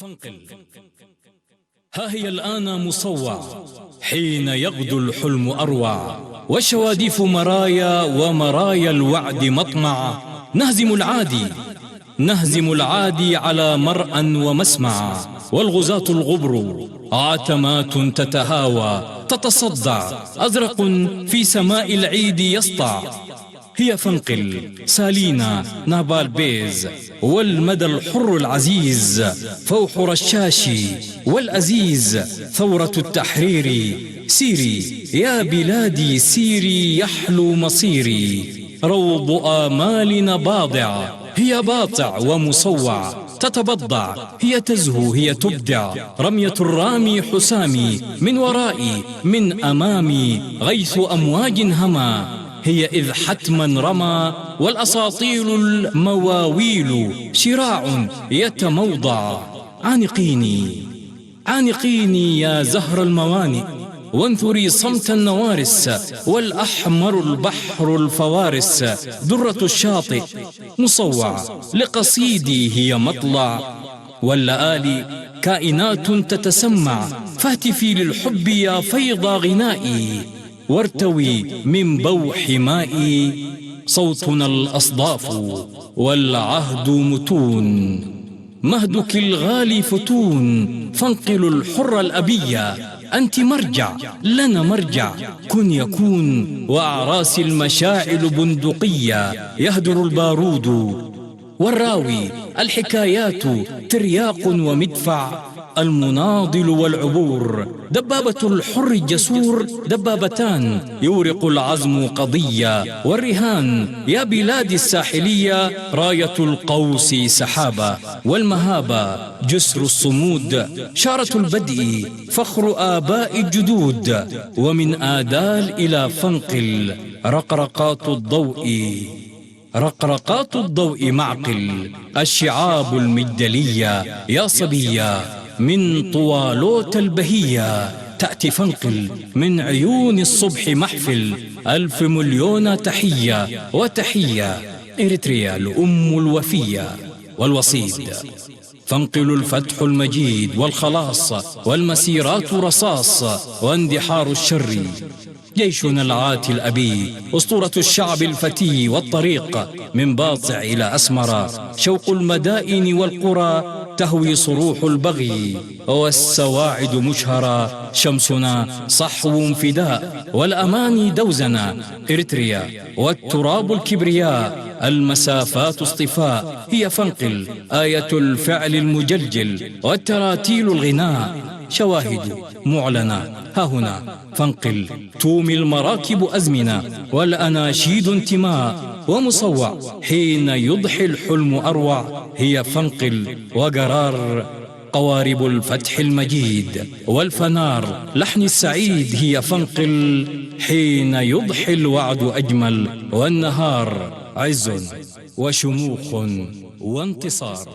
فانقل. ها هي الآن مصوع حين يغدو الحلم أروع، والشواديف مرايا ومرايا الوعد مطمع. نهزم العادي على مرأى ومسمع، والغزاة الغبر عتمات تتهاوى تتصدع، أزرق في سماء العيد يسطع. هي فانقل سالينا نابال بيز، والمدى الحر العزيز فوح رشاشي، والأزيز ثورة التحرير. سيري يا بلادي سيري يحلو مصيري، روض آمالنا باضع، هي باطع ومصوع تتبضع، هي تزهو هي تبدع. رمية الرامي حسامي، من ورائي من أمامي غيث أمواج هما، هي إذ حتما رمى. والأساطيل المواويل شراع يتموضع. عانقيني يا زهر الموانئ، وانثري صمت النوارس، والأحمر البحر الفوارس درة الشاطئ. مصوع لقصيدي هي مطلع، واللآلي كائنات تتسمع. فاهتفي للحب يا فيض غنائي، وارتوي من بوح مائي. صوتنا الأصداف والعهد متون، مهدك الغالي فتون. فانقلوا الحر الأبية، أنت مرجع لنا مرجع. كن يكون وأعراس المشاعل بندقية، يهدر البارود والراوي الحكايات ترياق ومدفع. المناضل والعبور دبابة الحر الجسور، دبابتان يورق العزم قضية. والرهان يا بلادي الساحلية، راية القوس سحابة، والمهابة جسر الصمود. شارة البدء فخر آباء الجدود، ومن آدال إلى فانقل رقرقات الضوء معقل. الشعاب المجدلية يا صبية، من طوالوت البهية تأتي فانقل. من عيون الصبح محفل، 1000 مليون تحية وتحية. إريتريا الأم الوفية والوصيد. فانقل الفتح المجيد والخلاص، والمسيرات رصاص، واندحار الشر. جيشنا العاتي الأبي، أسطورة الشعب الفتي والطريق. من باطع إلى أسمر، شوق المدائن والقرى. تهوي صروح البغي والسواعد مشهرة. شمسنا صحو فداء، والأماني دوزنا. إريتريا والتراب الكبرياء، المسافات اصطفاء. هي فانقل آية الفعل المجلجل، والتراتيل الغناء. شواهد معلنة ها هنا فانقل. تومي المراكب أزمنة، والأناشيد انتماء. ومصوع حين يضحي الحلم أروع، هي فانقل. وقرار قوارب الفتح المجيد، والفنار لحن السعيد. هي فانقل حين يضحي الوعد أجمل، والنهار عز وشموخ وانتصار.